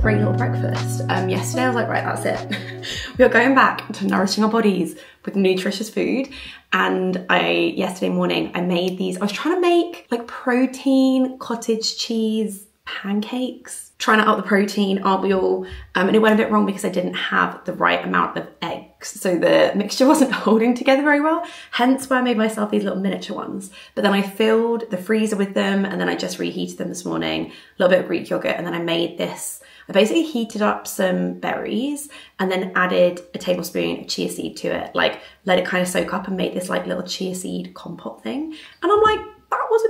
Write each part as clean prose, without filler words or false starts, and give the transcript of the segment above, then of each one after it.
great little breakfast. Yesterday I was like, right, that's it. We are going back to nourishing our bodies with nutritious food. And yesterday morning, I made these. I was trying to make like protein cottage cheese pancakes. Trying to up the protein, aren't we all? And it went a bit wrong because I didn't have the right amount of eggs. So the mixture wasn't holding together very well. Hence why I made myself these little miniature ones. But then I filled the freezer with them and then I just reheated them this morning. A little bit of Greek yogurt, and then I made this. I basically heated up some berries and then added a tablespoon of chia seed to it. Like let it kind of soak up and made this like little chia seed compote thing. And I'm like, that was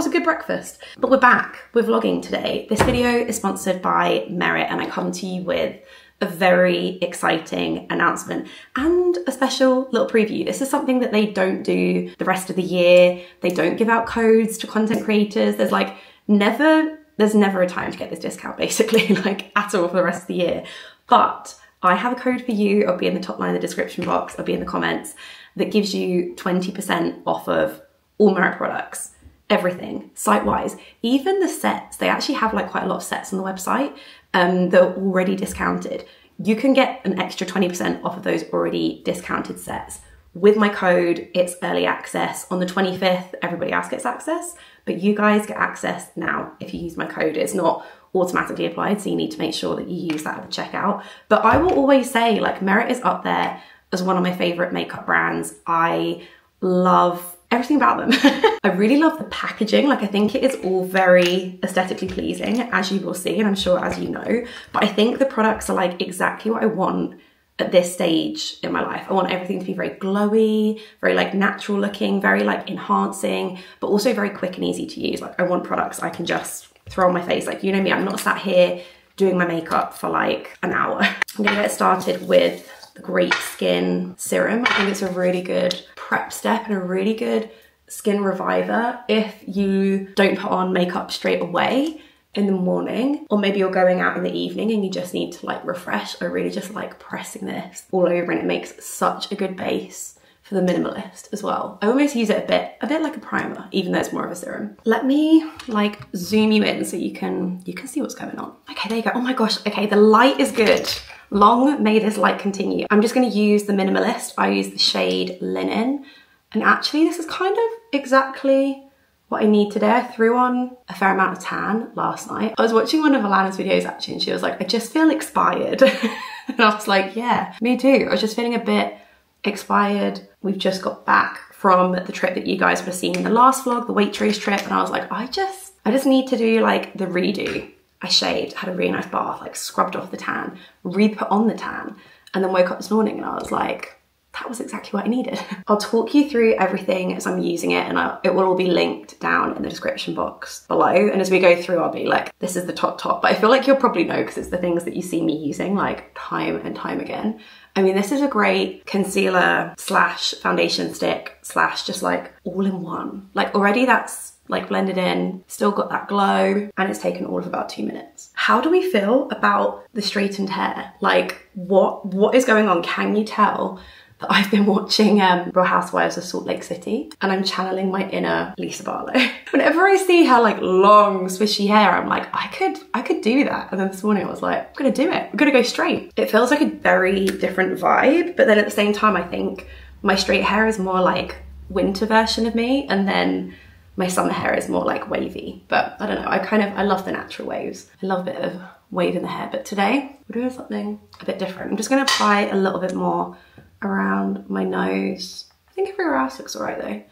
a good breakfast. But we're back, we're vlogging today. This video is sponsored by Merit, and I come to you with a very exciting announcement and a special little preview. This is something that they don't do the rest of the year. They don't give out codes to content creators. There's never a time to get this discount basically, like at all for the rest of the year. But I have a code for you. It'll be in the top line of the description box. It'll be in the comments, that gives you 20% off of all Merit products. Everything, site-wise, even the sets. They actually have like quite a lot of sets on the website that are already discounted. You can get an extra 20% off of those already discounted sets. With my code, it's early access. On the 25th, everybody else gets access, but you guys get access now if you use my code. It's not automatically applied, so you need to make sure that you use that at the checkout. But I will always say, like, Merit is up there as one of my favorite makeup brands. I love everything about them. I really love the packaging. Like, I think it is all very aesthetically pleasing, as you will see, and I'm sure as you know, but I think the products are like exactly what I want at this stage in my life. I want everything to be very glowy, very like natural looking, very like enhancing, but also very quick and easy to use. Like, I want products I can just throw on my face. Like, you know me, I'm not sat here doing my makeup for like an hour. I'm gonna get started with the Great Skin Serum. I think it's a really good prep step and a really good skin reviver if you don't put on makeup straight away in the morning, or maybe you're going out in the evening and you just need to like refresh. I really just like pressing this all over, and it makes such a good base for the minimalist as well. I almost use it a bit like a primer, even though it's more of a serum. Let me like zoom you in so you can see what's going on. Okay, there you go. Oh my gosh, okay, the light is good. Long may this light continue. I'm just gonna use the minimalist. I use the shade Linen. And actually this is kind of exactly what I need today. I threw on a fair amount of tan last night. I was watching one of Alana's videos actually, and she was like, I just feel expired. And I was like, yeah, me too. I was just feeling a bit expired. We've just got back from the trip that you guys were seeing in the last vlog, the Waitrose trip. And I was like, I just need to do like the redo. I shaved, had a really nice bath, like scrubbed off the tan, re-put on the tan, and then woke up this morning and I was like, that was exactly what I needed. I'll talk you through everything as I'm using it, and it will all be linked down in the description box below. And as we go through, I'll be like, this is the top, but I feel like you'll probably know because it's the things that you see me using like time and time again. I mean, this is a great concealer slash foundation stick slash just like all in one. Like already that's like blended in, still got that glow, and it's taken all of about 2 minutes. How do we feel about the straightened hair? Like what is going on? Can you tell that I've been watching Real Housewives of Salt Lake City and I'm channeling my inner Lisa Barlow? Whenever I see her like long swishy hair, I'm like, I could do that. And then this morning I was like, I'm gonna do it. I'm gonna go straight. It feels like a very different vibe, but then at the same time, I think my straight hair is more like winter version of me, and then my summer hair is more like wavy. But I don't know, I love the natural waves. I love a bit of wave in the hair, but today we're doing something a bit different. I'm just gonna apply a little bit more around my nose. I think everywhere else looks all right though.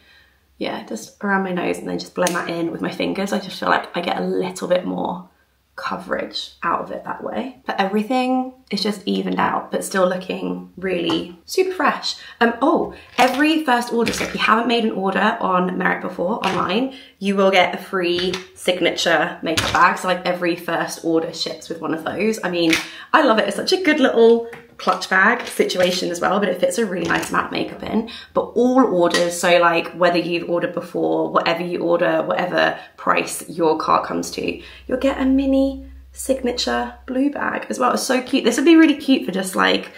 Yeah, just around my nose, and then just blend that in with my fingers. I just feel like I get a little bit more coverage out of it that way. But everything is just evened out, but still looking really super fresh. Every first order, so if you haven't made an order on Merit before online, you will get a free signature makeup bag. So like every first order ships with one of those. I mean, I love it. It's such a good little clutch bag situation as well, but it fits a really nice amount of makeup in. But all orders, so like whether you've ordered before, whatever you order, whatever price your cart comes to, you'll get a mini signature blue bag as well. It's so cute. This would be really cute for just like,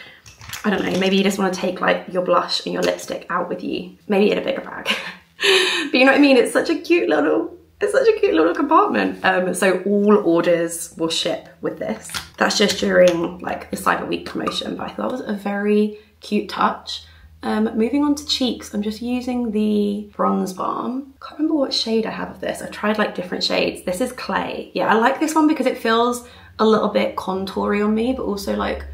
I don't know, maybe you just want to take like your blush and your lipstick out with you, maybe in a bigger bag. But you know what I mean? It's such a cute little It's such a cute little compartment. So all orders will ship with this. That's just during like the Cyber Week promotion, but I thought it was a very cute touch. Moving on to cheeks, I'm just using the Bronze Balm. Can't remember what shade I have of this. I've tried like different shades. This is Clay. Yeah, I like this one because it feels a little bit contoury on me, but also like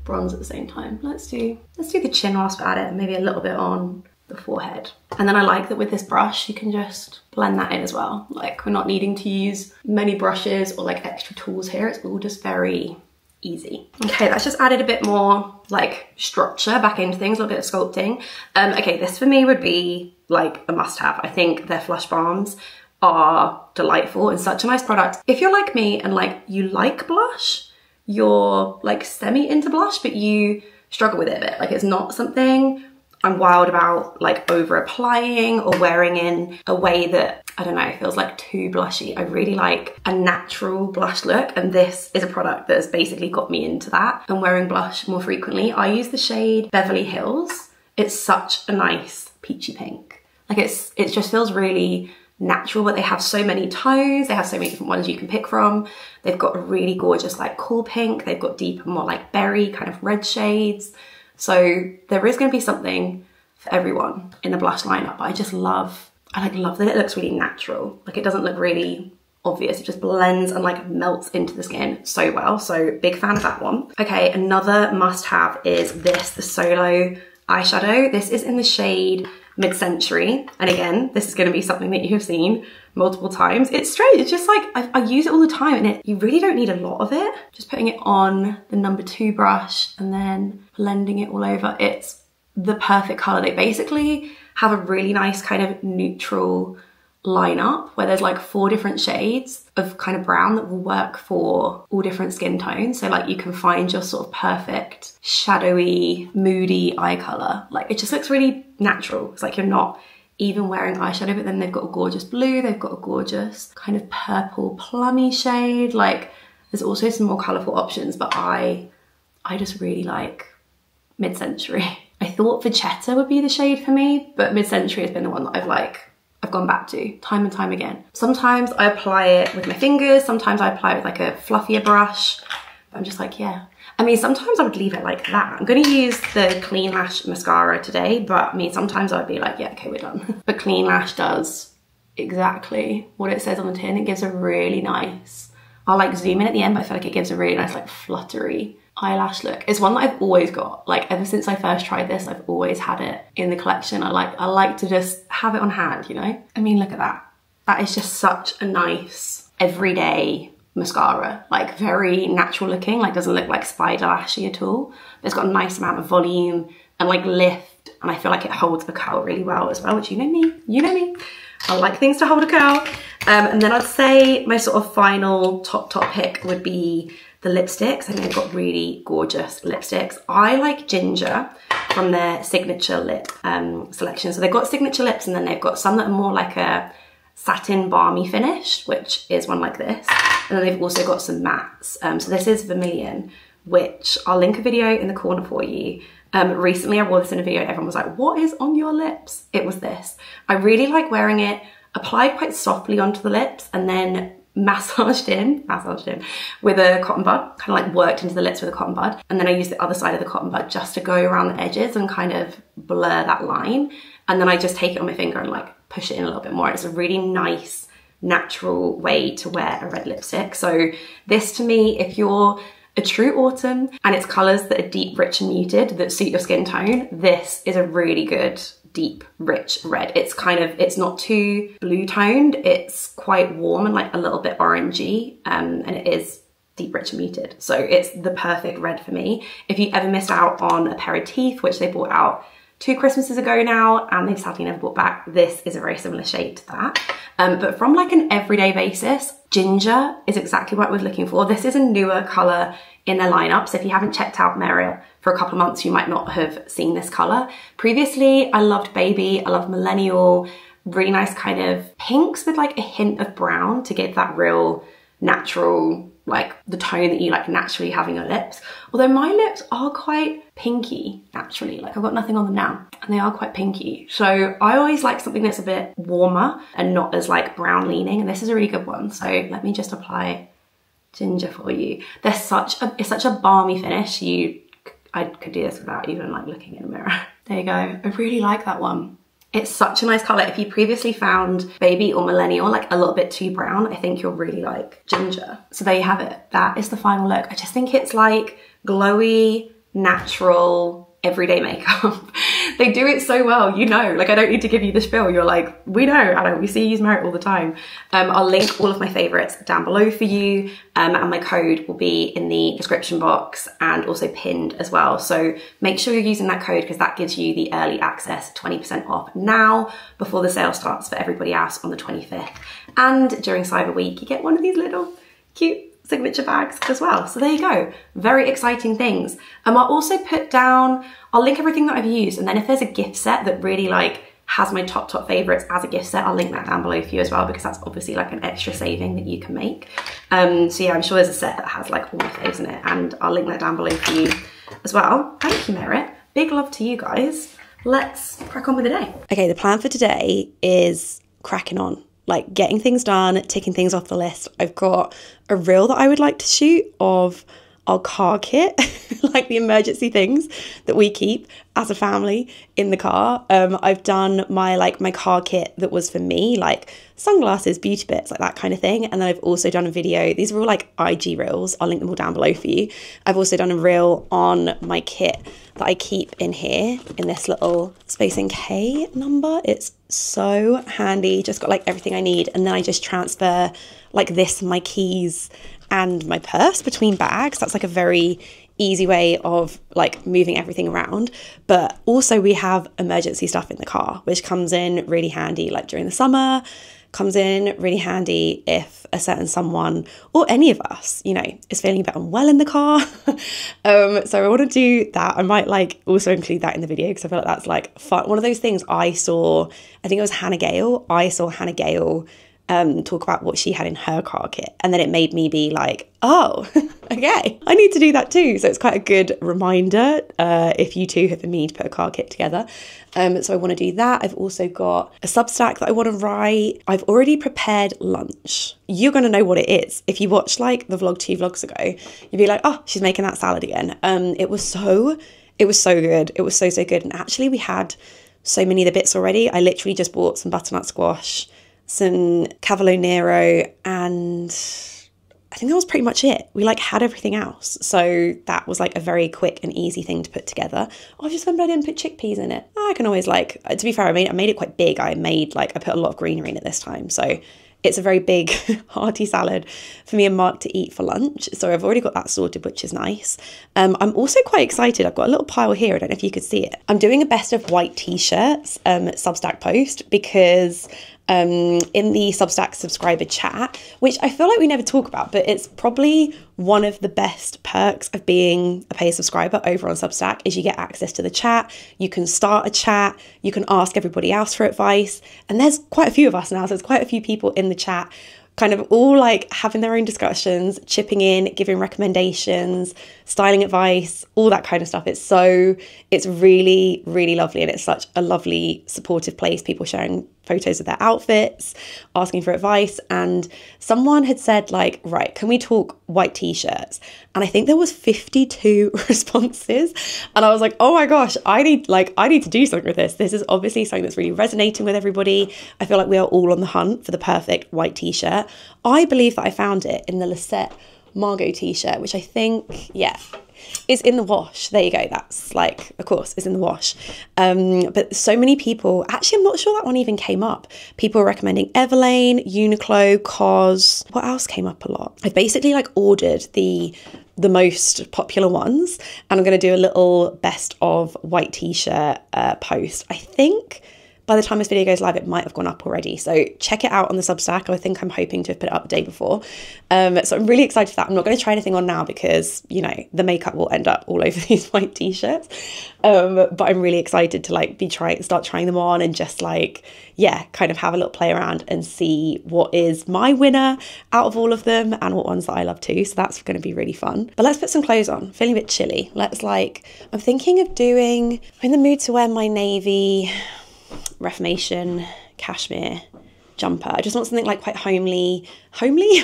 bronze at the same time. Let's do the chin whilst we're at it, and maybe a little bit on the forehead. And then I like that with this brush, you can just blend that in as well. Like we're not needing to use many brushes or like extra tools here. It's all just very easy. Okay, that's just added a bit more like structure back into things, a little bit of sculpting. Okay, this for me would be like a must-have. I think their Flush Balms are delightful and such a nice product. If you're like me and like you like blush, you're like semi into blush, but you struggle with it a bit. Like it's not something I'm wild about like over applying or wearing in a way that, I don't know, feels like too blushy. I really like a natural blush look, and this is a product that has basically got me into that and wearing blush more frequently. I use the shade Beverly Hills. It's such a nice peachy pink. Like it just feels really natural, but they have so many tones. They have so many different ones you can pick from. They've got a really gorgeous like cool pink. They've got deeper, more like berry kind of red shades. So there is going to be something for everyone in the blush lineup, but I love that it looks really natural. Like it doesn't look really obvious. It just blends and like melts into the skin so well. So big fan of that one. Okay, another must have is this, the Solo eyeshadow. This is in the shade Mid-Century. And again, this is going to be something that you have seen multiple times. It's straight, it's just like, I use it all the time, and you really don't need a lot of it. Just putting it on the number 2 brush and then blending it all over. It's the perfect color. They basically have a really nice kind of neutral lineup where there's like 4 different shades of kind of brown that will work for all different skin tones. So like you can find your sort of perfect shadowy, moody eye color. Like it just looks really natural. It's like you're not even wearing eyeshadow, but then they've got a gorgeous blue, they've got a gorgeous kind of purple plummy shade. Like there's also some more colorful options, but I just really like Mid-Century. I thought Vachetta would be the shade for me, but Mid-Century has been the one that I've gone back to time and time again. Sometimes I apply it with my fingers, sometimes I apply it with like a fluffier brush, but I'm just like, yeah. I mean, sometimes I would leave it like that. I'm gonna use the Clean Lash mascara today, but I mean, sometimes I'd be like, yeah, okay, we're done. But Clean Lash does exactly what it says on the tin. It gives a really nice, I'll like zoom in at the end, but I feel like it gives a really nice like fluttery eyelash look. It's one that I've always got. Like ever since I first tried this, I've always had it in the collection. I like to just have it on hand, you know? I mean, look at that. That is just such a nice everyday mascara, like very natural looking, like doesn't look like spider lashy at all. But it's got a nice amount of volume and like lift, and I feel like it holds the curl really well as well, which you know me. I like things to hold a curl. And then I'd say my sort of final top pick would be the lipsticks. I think they've got really gorgeous lipsticks. I like Ginger from their signature lip selection. So they've got signature lips, and then they've got some that are more like a satin balmy finish, which is one like this. And then they've also got some mattes. So this is Vermilion, which I'll link a video in the corner for you. Recently I wore this in a video, everyone was like, what is on your lips? It was this. I really like wearing it applied quite softly onto the lips and then massaged in with a cotton bud, kind of like worked into the lips with a cotton bud. And then I use the other side of the cotton bud just to go around the edges and kind of blur that line. And then I just take it on my finger and like push it in a little bit more. It's a really nice, natural way to wear a red lipstick. So this to me, if you're a true autumn and it's colors that are deep, rich and muted that suit your skin tone, this is a really good deep, rich red. It's not too blue toned. It's quite warm and like a little bit orangey, and it is deep, rich and muted. So it's the perfect red for me. If you ever missed out on a pair of teeth, which they brought out 2 Christmases ago now, and they've sadly never brought back, this is a very similar shade to that. But from like an everyday basis, Ginger is exactly what I was looking for. This is a newer color in their lineup. So if you haven't checked out Meria for a couple of months, you might not have seen this color. Previously, I loved Baby, I loved Millennial, really nice kind of pinks with like a hint of brown to give that real natural, like the tone that you like naturally have in your lips. Although my lips are quite pinky naturally, like I've got nothing on them now and they are quite pinky. So I always like something that's a bit warmer and not as like brown leaning, and this is a really good one. So let me just apply ginger for you. It's such a balmy finish. I could do this without even like looking in a mirror. There you go. I really like that one. It's such a nice color. If you previously found baby or millennial like a little bit too brown, I think you'll really like ginger. So there you have it. That is the final look. I just think it's like glowy, natural, everyday makeup. They do it so well, you know, like I don't need to give you the spiel. You're like, we know, Anna, we see you use Merit all the time. I'll link all of my favorites down below for you, and my code will be in the description box and also pinned as well. So make sure you're using that code because that gives you the early access 20% off now before the sale starts for everybody else on the 25th. And during Cyber Week, you get one of these little cute signature bags as well. So there you go. Very exciting things. I'll also put down, I'll link everything that I've used, and then if there's a gift set that really like has my top favorites as a gift set, I'll link that down below for you as well, because that's obviously like an extra saving that you can make. So yeah, I'm sure there's a set that has like all my faves in it, and I'll link that down below for you as well. Thank you, Merit. Big love to you guys. Let's crack on with the day. Okay, the plan for today is cracking on. Like getting things done, ticking things off the list. I've got a reel that I would like to shoot of our car kit, like the emergency things that we keep as a family in the car. I've done my car kit that was for me, like sunglasses, beauty bits, like that kind of thing. And then I've also done a video. These are all like IG reels. I'll link them all down below for you. I've also done a reel on my kit that I keep in here in this little Space NK number. It's so handy. Just got like everything I need. And then I just transfer like this, my keys and my purse between bags. That's like a very easy way of like moving everything around. But also we have emergency stuff in the car, which comes in really handy like during the summer, comes in really handy if a certain someone or any of us, you know, is feeling a bit unwell in the car. So I want to do that. I might like also include that in the video because I feel like that's like fun. One of those things I saw, I think it was Hannah Gale. I saw Hannah Gale talk about what she had in her car kit, and then it made me be like, oh, okay, I need to do that too. So it's quite a good reminder if you too have been meaning to put a car kit together. So I want to do that. I've also got a Substack that I want to write. I've already prepared lunch. You're going to know what it is. If you watched like the vlog 2 vlogs ago, you'd be like, oh, she's making that salad again. It was so good. It was so good. And actually we had so many of the bits already. I literally just bought some butternut squash, some Cavolo Nero, and I think that was pretty much it. We like had everything else. So that was like a very quick and easy thing to put together. Oh, I just remembered I didn't put chickpeas in it. I can always like, to be fair, I made it quite big. I put a lot of greenery in it this time. So it's a very big hearty salad for me and Mark to eat for lunch. So I've already got that sorted, which is nice. I'm also quite excited. I've got a little pile here. I don't know if you could see it. I'm doing a best of white t-shirts Substack post because in the Substack subscriber chat, which I feel like we never talk about, but it's probably one of the best perks of being a paid subscriber over on Substack is you get access to the chat. You can start a chat, you can ask everybody else for advice. And there's quite a few of us now, so there's quite a few people in the chat kind of all like having their own discussions, chipping in, giving recommendations, styling advice, all that kind of stuff. It's really, really lovely. And it's such a lovely, supportive place. People sharing photos of their outfits, asking for advice. And someone had said like, right, can we talk white t-shirts? And I think there was 52 responses. And I was like, oh my gosh, I need to do something with this. This is obviously something that's really resonating with everybody. I feel like we are all on the hunt for the perfect white t-shirt. I believe that I found it in the Lisette Margot t-shirt, which I think, yeah, is in the wash. There you go. That's like, of course, it's in the wash. But so many people, actually, I'm not sure that one even came up. People were recommending Everlane, Uniqlo, COS. What else came up a lot? I've basically like ordered the most popular ones, and I'm going to do a little best of white t-shirt post. I think By the time this video goes live, it might have gone up already. So check it out on the Substack. I think I'm hoping to have put it up the day before. So I'm really excited for that. I'm not going to try anything on now because, you know, the makeup will end up all over these white t-shirts. But I'm really excited to like start trying them on and just like, yeah, kind of have a little play around and see what is my winner out of all of them and what ones that I love too. So that's going to be really fun. But let's put some clothes on. Feeling a bit chilly. I'm thinking of I'm in the mood to wear my navy Reformation cashmere jumper. I just want something like quite homely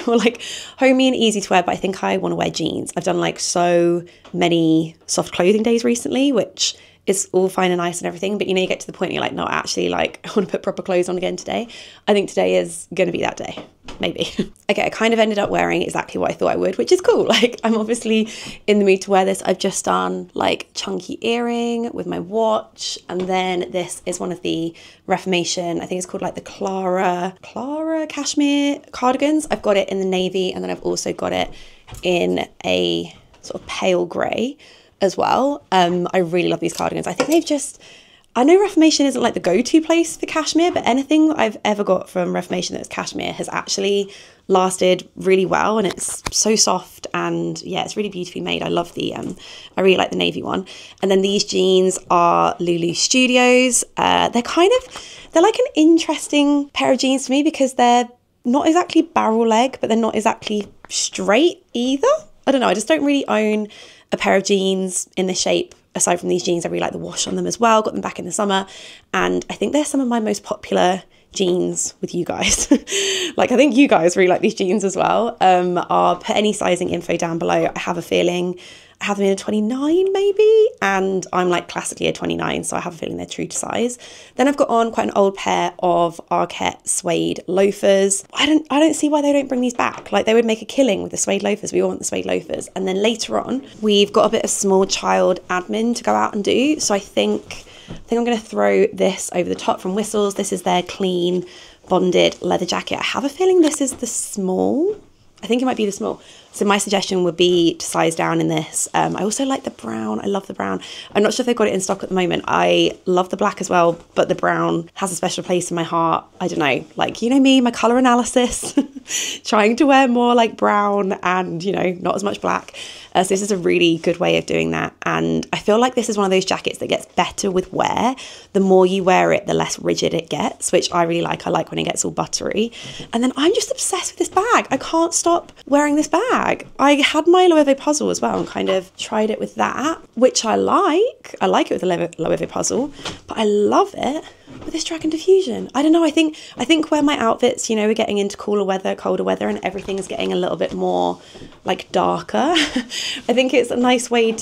or like homey and easy to wear, but I think I want to wear jeans. I've done like so many soft clothing days recently, which is all fine and nice and everything, but you know, you get to the point and you're like, no, actually, like I want to put proper clothes on again today. I think today is going to be that day, maybe. Okay, I kind of ended up wearing exactly what I thought I would, which is cool. Like I'm obviously in the mood to wear this. I've just done like chunky earring with my watch, and then this is one of the Reformation, I think it's called like the Clara cashmere cardigans. I've got it in the navy, and then I've also got it in a sort of pale grey as well. I really love these cardigans. I think I know Reformation isn't like the go-to place for cashmere, but anything that I've ever got from Reformation that's cashmere has actually lasted really well, and it's so soft, and yeah, it's really beautifully made. I love I really like the navy one. And then these jeans are Lulu Studios. They're like an interesting pair of jeans to me because they're not exactly barrel leg, but they're not exactly straight either. I don't know, I just don't really own a pair of jeans in this shape aside from these jeans. I really like the wash on them as well. Got them back in the summer, and I think they're some of my most popular jeans with you guys. Like I think you guys really like these jeans as well. I'll put any sizing info down below. I have a feeling I have them in a 29 maybe, and I'm like classically a 29, so I have a feeling they're true to size. Then I've got on quite an old pair of Arquette suede loafers. I don't see why they don't bring these back. Like they would make a killing with the suede loafers. We all want the suede loafers. And then later on, we've got a bit of small child admin to go out and do. So I think I'm going to throw this over the top from Whistles. This is their clean bonded leather jacket. I have a feeling this is the small. I think it might be the small. So my suggestion would be to size down in this. I also like the brown. I love the brown. I'm not sure if they've got it in stock at the moment. I love the black as well, but the brown has a special place in my heart. I don't know, like, you know me, my color analysis, trying to wear more like brown and, you know, not as much black. So this is a really good way of doing that. And I feel like this is one of those jackets that gets better with wear. The more you wear it, the less rigid it gets, which I really like. I like when it gets all buttery. And then I'm just obsessed with this bag. I can't stop wearing this bag. I had my Loewe puzzle as well and kind of tried it with that, which I like. I like it with the Loewe puzzle, but I love it with this Dragon Diffusion. I don't know, I think where my outfits, you know, we're getting into cooler weather, colder weather, and everything's getting a little bit more like darker. I think it's a nice way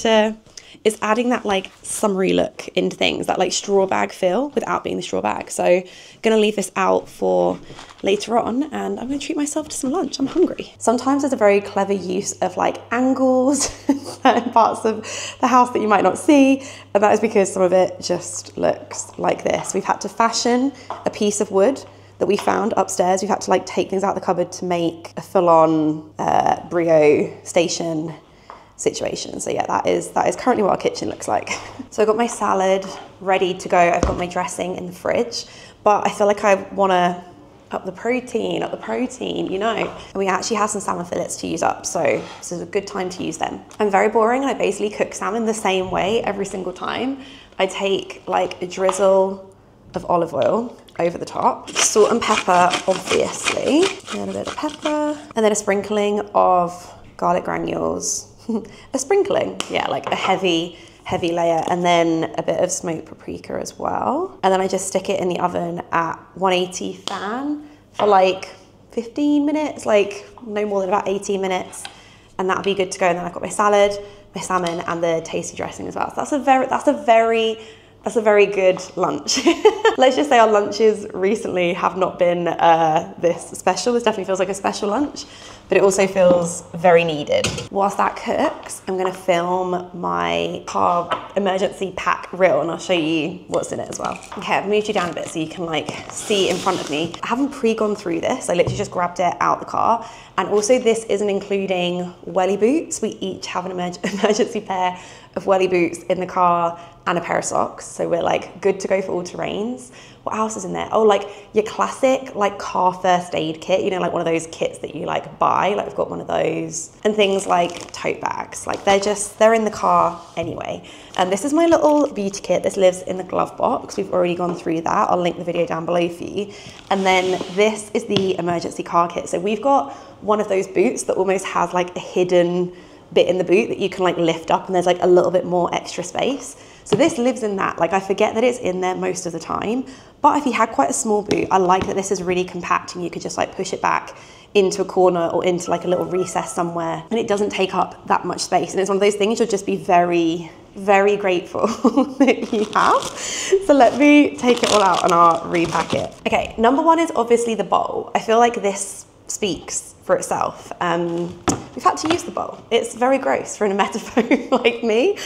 it's adding that like summery look into things, that like straw bag feel without being the straw bag. So gonna leave this out for later on, and I'm gonna treat myself to some lunch. I'm hungry. Sometimes there's a very clever use of like angles in certain parts of the house that you might not see, and that is because some of it just looks like this. We've had to fashion a piece of wood that we found upstairs. We've had to like take things out of the cupboard to make a full-on brio station situation. So yeah, that is currently what our kitchen looks like. So I've got my salad ready to go. I've got my dressing in the fridge, but I feel like I want to up the protein, you know. And we actually have some salmon fillets to use up, so this is a good time to use them. I'm very boring, and I basically cook salmon the same way every single time. I take like a drizzle of olive oil over the top, salt and pepper, obviously, a little bit of pepper, and then a sprinkling of garlic granules. A sprinkling, yeah, like a heavy layer, and then a bit of smoked paprika as well. And then I just stick it in the oven at 180 fan for like 15 minutes, like no more than about 18 minutes, and that'll be good to go. And then I've got my salad, my salmon, and the tasty dressing as well. So that's a very good lunch. Let's just say our lunches recently have not been this special. This definitely feels like a special lunch, but it also feels very needed. Whilst that cooks, I'm gonna film my carb emergency pack reel, and I'll show you what's in it as well. Okay, I've moved you down a bit so you can like see in front of me. I haven't pre-gone through this. I literally just grabbed it out the car. And also this isn't including welly boots. We each have an emergency pair of welly boots in the car and a pair of socks. So we're like good to go for all terrains. What else is in there? Oh, like your classic like car first aid kit, you know, like one of those kits that you like buy, like we've got one of those. And things like tote bags, like they're in the car anyway. And this is my little beauty kit. This lives in the glove box. We've already gone through that. I'll link the video down below for you. And then this is the emergency car kit. So we've got one of those boots that almost has like a hidden bit in the boot that you can like lift up, and there's like a little bit more extra space. So this lives in that. Like I forget that it's in there most of the time, but if you had quite a small boot, I like that this is really compact and you could just like push it back into a corner or into like a little recess somewhere, and it doesn't take up that much space. And it's one of those things you'll just be very, very grateful that you have. So let me take it all out and I'll repack it. Okay, number one is obviously the bowl. I feel like this speaks for itself. We've had to use the bowl. It's very gross for an emetophobe like me,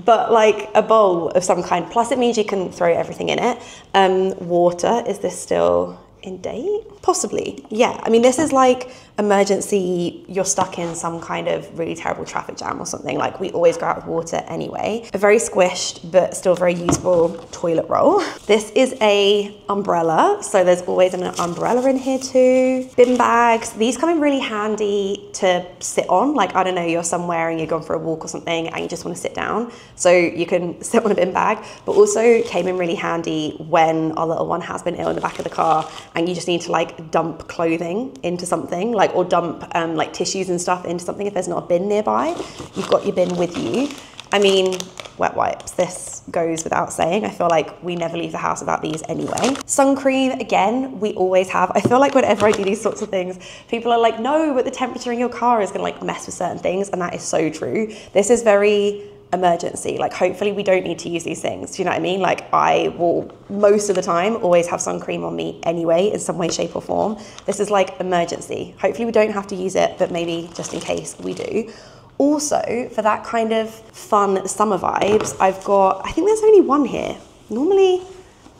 but like a bowl of some kind. Plus it means you can throw everything in it. Water, is this still in date? Possibly, yeah. I mean, this is like emergency, you're stuck in some kind of really terrible traffic jam or something. Like we always go out with water anyway. A very squished, but still very usable toilet roll. This is a umbrella. So there's always an umbrella in here too. Bin bags, these come in really handy to sit on. Like, I don't know, you're somewhere and you're going for a walk or something and you just want to sit down. So you can sit on a bin bag, but also came in really handy when our little one has been ill in the back of the car and you just need to like dump clothing into something, like, or dump like tissues and stuff into something. If there's not a bin nearby, you've got your bin with you. I mean, wet wipes, this goes without saying. I feel like we never leave the house without these anyway. Sun cream, again, we always have. I feel like whenever I do these sorts of things, people are like, no, but the temperature in your car is gonna like mess with certain things, and that is so true. This is very emergency. Like, hopefully we don't need to use these things. Do you know what I mean? Like, I will most of the time always have sun cream on me anyway, in some way, shape or form. This is like emergency. Hopefully we don't have to use it, but maybe just in case we do. Also, for that kind of fun summer vibes, I've got, I think there's only one here. Normally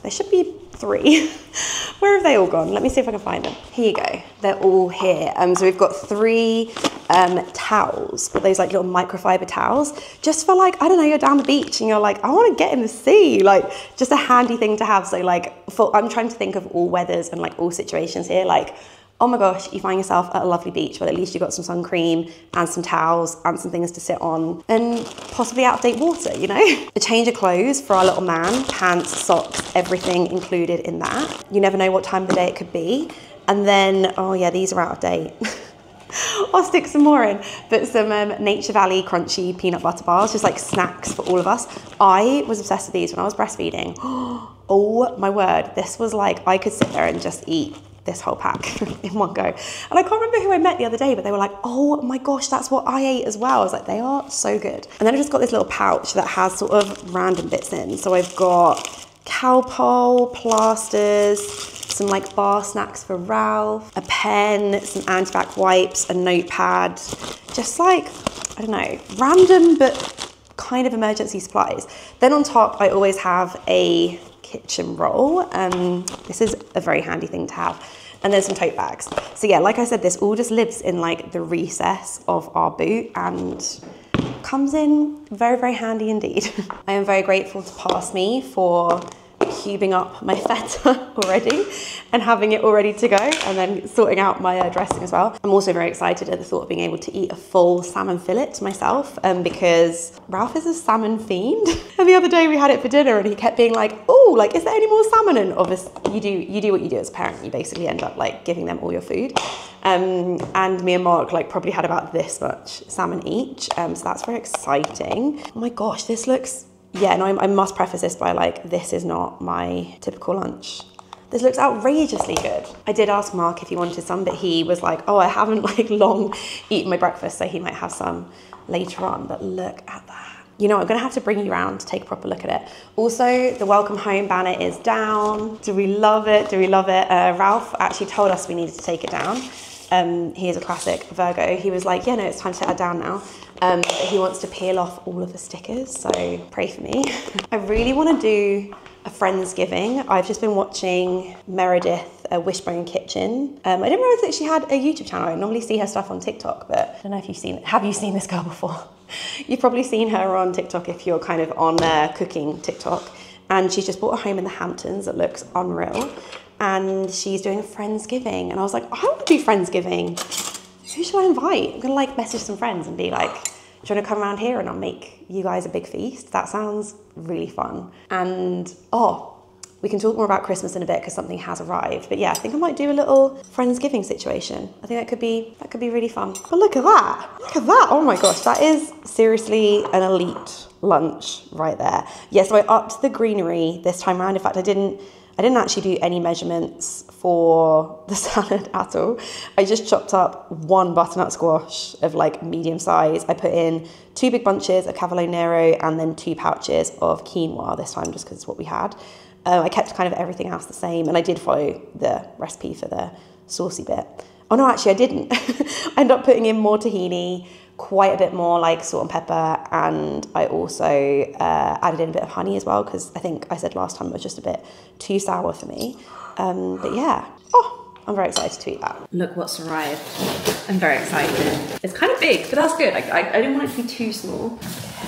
there should be 3. Where have they all gone? Let me see if I can find them. Here you go. They're all here. So we've got 3 towels, but those like little microfiber towels, just for like, I don't know, you're down the beach and you're like, I want to get in the sea. Like, just a handy thing to have. So like, I'm trying to think of all weathers and like all situations here. Like, oh my gosh, you find yourself at a lovely beach, but at least you've got some sun cream and some towels and some things to sit on and possibly out of date water, you know? A change of clothes for our little man, pants, socks, everything included in that. You never know what time of the day it could be. And then, oh yeah, these are out of date. I'll stick some more in, but some Nature Valley crunchy peanut butter bars, just like snacks for all of us. I was obsessed with these when I was breastfeeding. Oh my word, this was like, I could sit there and just eat this whole pack in one go. And I can't remember who I met the other day, but they were like, oh my gosh, that's what I ate as well. I was like, they are so good. And then I just got this little pouch that has sort of random bits in. So I've got Calpol, plasters, some like bar snacks for Ralph, a pen, some antibac wipes, a notepad, just like, I don't know, random but kind of emergency supplies. Then on top, I always have a kitchen roll. This is a very handy thing to have. And then some tote bags. So yeah, like I said, this all just lives in like the recess of our boot and comes in very, very handy indeed. I am very grateful to Pass Me for cubing up my feta already and having it all ready to go, and then sorting out my dressing as well. I'm also very excited at the thought of being able to eat a full salmon fillet myself, because Ralph is a salmon fiend. And the other day we had it for dinner and he kept being like, oh, like, is there any more salmon? And obviously you do what you do as a parent. You basically end up like giving them all your food. And me and Mark like probably had about this much salmon each. So that's very exciting. Oh my gosh, this looks, yeah, no, I must preface this by like, this is not my typical lunch. This looks outrageously good. I did ask Mark if he wanted some, but he was like, oh, I haven't like long eaten my breakfast, so he might have some later on. But look at that. You know, I'm gonna have to bring you around to take a proper look at it. Also, the welcome home banner is down. Do we love it? Do we love it? Ralph actually told us we needed to take it down. he is a classic Virgo. He was like, yeah, no, it's time to set her down now. But he wants to peel off all of the stickers, so pray for me. I really want to do a Friendsgiving. I've just been watching Meredith, Wishbone Kitchen. I didn't realize that she had a YouTube channel. I normally see her stuff on TikTok, but I don't know if have you seen this girl before? You've probably seen her on TikTok if you're kind of on cooking TikTok. And she's just bought a home in the Hamptons that looks unreal. And she's doing a Friendsgiving. And I was like, I want to do Friendsgiving. Who should I invite? I'm gonna like message some friends and be like, do you want to come around here and I'll make you guys a big feast? That sounds really fun. And we can talk more about Christmas in a bit because something has arrived. But yeah, I think I might do a little Friendsgiving situation. I think that could be really fun. But look at that. Look at that. Oh my gosh, that is seriously an elite lunch right there. Yeah, so I upped the greenery this time around. In fact, I didn't actually do any measurements for the salad at all. I just chopped up one butternut squash of like medium size. I put in 2 big bunches of Cavolo Nero and then 2 pouches of quinoa this time just because it's what we had. I kept kind of everything else the same, and I did follow the recipe for the saucy bit. Oh no, actually I didn't. I ended up putting in more tahini, quite a bit more like salt and pepper, and I also added in a bit of honey as well because I think I said last time it was just a bit too sour for me. But yeah, I'm very excited to eat that. Look what's arrived. I'm very excited. It's kind of big, but that's good. I didn't want it to be too small.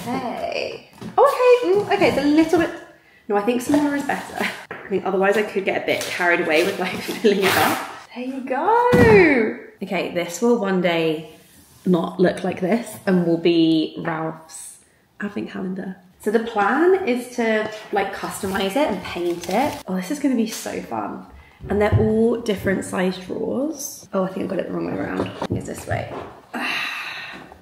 Okay. Okay, it's a little bit... No, I think smaller is better. I think otherwise I could get a bit carried away with like filling it up. There you go. Okay, this will one day not look like this and will be Ralph's advent calendar. So the plan is to like customize it and paint it. Oh, this is gonna be so fun. And they're all different size drawers. Oh, I think I got it the wrong way around. I think it's this way.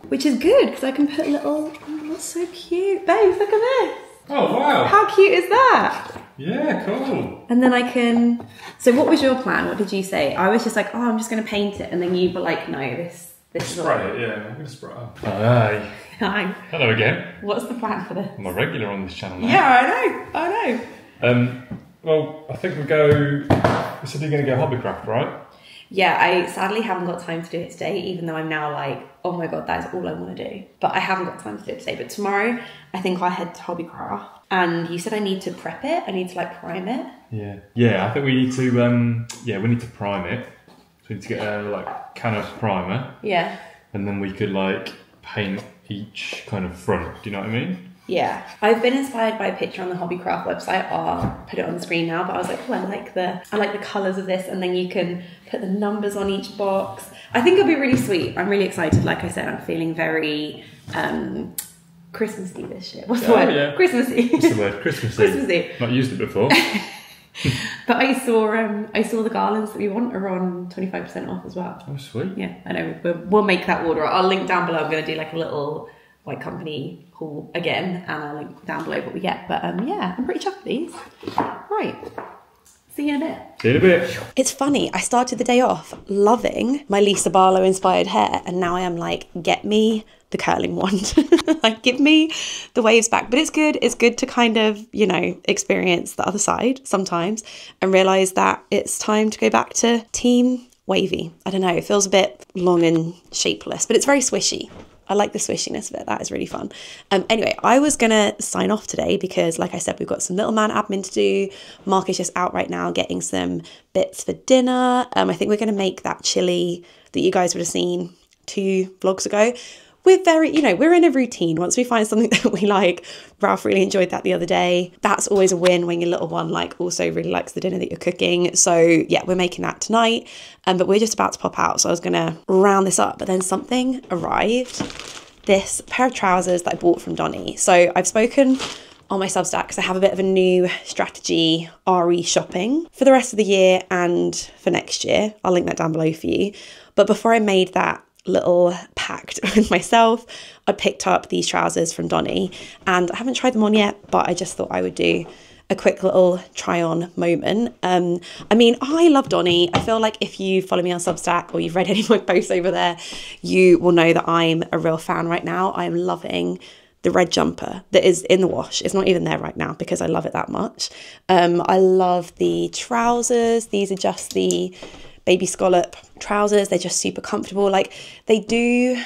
Which is good because I can put little, oh, that's so cute. Babe, look at this. Oh, wow. How cute is that? Yeah, cool. And then I can, so what was your plan? What did you say? I was just like, oh, I'm just going to paint it. And then you were like, no, this is spray it, yeah, I'm going to spray it up. Hi. Hi. Hello again. What's the plan for this? I'm a regular on this channel now. Yeah, I know. Well, I think we said you're going to go Hobbycraft, right? Yeah, I sadly haven't got time to do it today, even though I'm now like, oh my God, that is all I want to do. But I haven't got time to do it today. But tomorrow, I think I'll head to Hobbycraft. And you said I need to prep it. I need to like prime it. Yeah. Yeah, I think we need to, we need to prime it. So we need to get a like canvas primer. Yeah. And then we could like paint each kind of front. Do you know what I mean? Yeah, I've been inspired by a picture on the Hobbycraft website. I'll put it on the screen now, but I was like, oh, I like the colours of this, and then you can put the numbers on each box. I think it'll be really sweet. I'm really excited. Like I said, I'm feeling very Christmassy this year. What's the word? Yeah. Christmassy. What's the word? Christmassy. Christmassy. Not used it before. But I saw the garlands that we want are on 25% off as well. Oh, sweet. Yeah, I know. We'll make that order. I'll link down below. I'm going to do like a little like company haul again, and I'll link down below what we get. But yeah, I'm pretty chuffed with these. Right. See you in a bit. See you in a bit. It's funny, I started the day off loving my Lisa Barlow inspired hair, and now I am like, get me the curling wand. Like, give me the waves back. But it's good to kind of, you know, experience the other side sometimes and realise that it's time to go back to team wavy. I don't know, it feels a bit long and shapeless, but it's very swishy. I like the swishiness of it. That is really fun. Anyway, I was going to sign off today because, like I said, we've got some little man admin to do. Mark is just out right now getting some bits for dinner. I think we're going to make that chili that you guys would have seen 2 vlogs ago. We're very, you know, we're in a routine. Once we find something that we like, Ralph really enjoyed that the other day. That's always a win when your little one like also really likes the dinner that you're cooking. So yeah, we're making that tonight. But we're just about to pop out. So I was going to round this up, but then something arrived. This pair of trousers that I bought from Donny. So I've spoken on my Substack because I have a bit of a new strategy RE shopping for the rest of the year and for next year. I'll link that down below for you. But before I made that little pact with myself, I picked up these trousers from Donny, and I haven't tried them on yet, but I just thought I would do a quick little try on moment. I mean, I love Donny. I feel like if you follow me on Substack or you've read any of my posts over there, you will know that I'm a real fan right now. I'm loving the red jumper that is in the wash. It's not even there right now because I love it that much. I love the trousers. These are just the baby scallop trousers. They're just super comfortable. Like, they do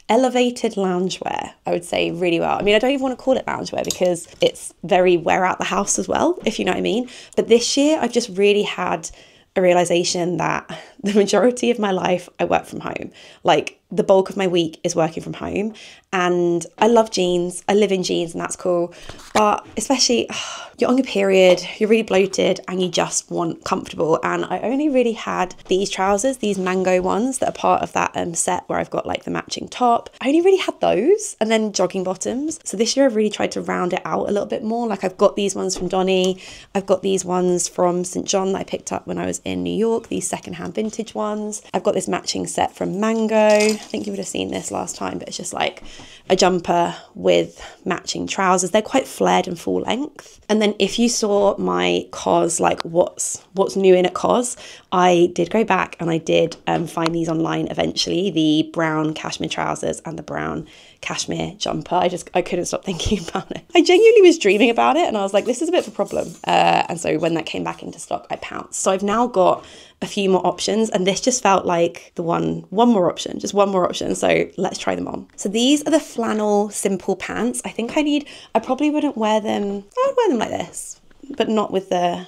elevated loungewear, I would say, really well. I mean, I don't even want to call it loungewear because it's very wear out the house as well, if you know what I mean. But this year I've just really had a realization that the majority of my life I work from home. Like, the bulk of my week is working from home, and I love jeans. I live in jeans and that's cool. But especially you're on your period, you're really bloated and you just want comfortable. And I only really had these trousers, these mango ones that are part of that set where I've got like the matching top. I only really had those, and then jogging bottoms. So this year I've really tried to round it out a little bit more. Like, I've got these ones from Donny. I've got these ones from St. John that I picked up when I was in New York, these secondhand vintage ones. I've got this matching set from Mango. I think you would have seen this last time, but it's just like a jumper with matching trousers. They're quite flared and full length. And then if you saw my COS, like what's new in at COS, I did go back and I did find these online eventually, the brown cashmere trousers and the brown cashmere jumper. I couldn't stop thinking about it. I genuinely was dreaming about it and I was like, this is a bit of a problem. And so when that came back into stock, I pounced. So I've now got a few more options, and this just felt like the one more option. So let's try them on. So these are the flannel simple pants. I think I probably wouldn't wear them. I would wear them like this, but not with the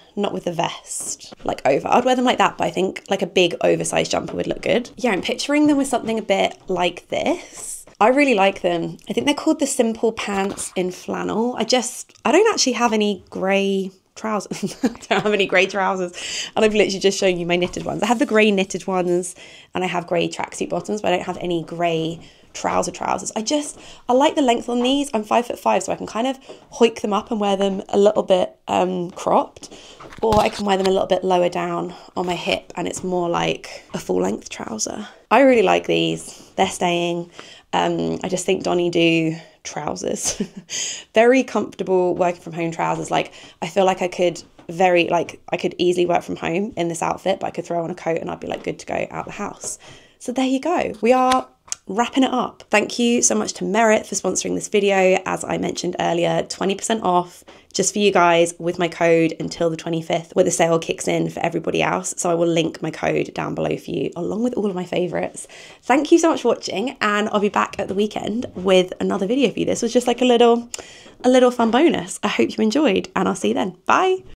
vest like over. I'd wear them like that, but I think like a big oversized jumper would look good. Yeah, I'm picturing them with something a bit like this. I really like them. I think they're called the simple pants in flannel. I don't actually have any grey trousers. I don't have any grey trousers, and I've literally just shown you my knitted ones. I have the grey knitted ones and I have grey tracksuit bottoms, but I don't have any grey trousers. I like the length on these. I'm 5'5", so I can kind of hoik them up and wear them a little bit cropped, or I can wear them a little bit lower down on my hip and it's more like a full length trouser. I really like these. They're staying. I just think Donny do trousers. Very comfortable working from home trousers. Like, I feel like I could easily work from home in this outfit, but I could throw on a coat and I'd be like good to go out the house. So there you go. We are wrapping it up. Thank you so much to Merit for sponsoring this video. As I mentioned earlier, 20% off just for you guys with my code until the 25th, where the sale kicks in for everybody else. So I will link my code down below for you, along with all of my favorites. Thank you so much for watching, and I'll be back at the weekend with another video for you. This was just like a little fun bonus. I hope you enjoyed, and I'll see you then. Bye.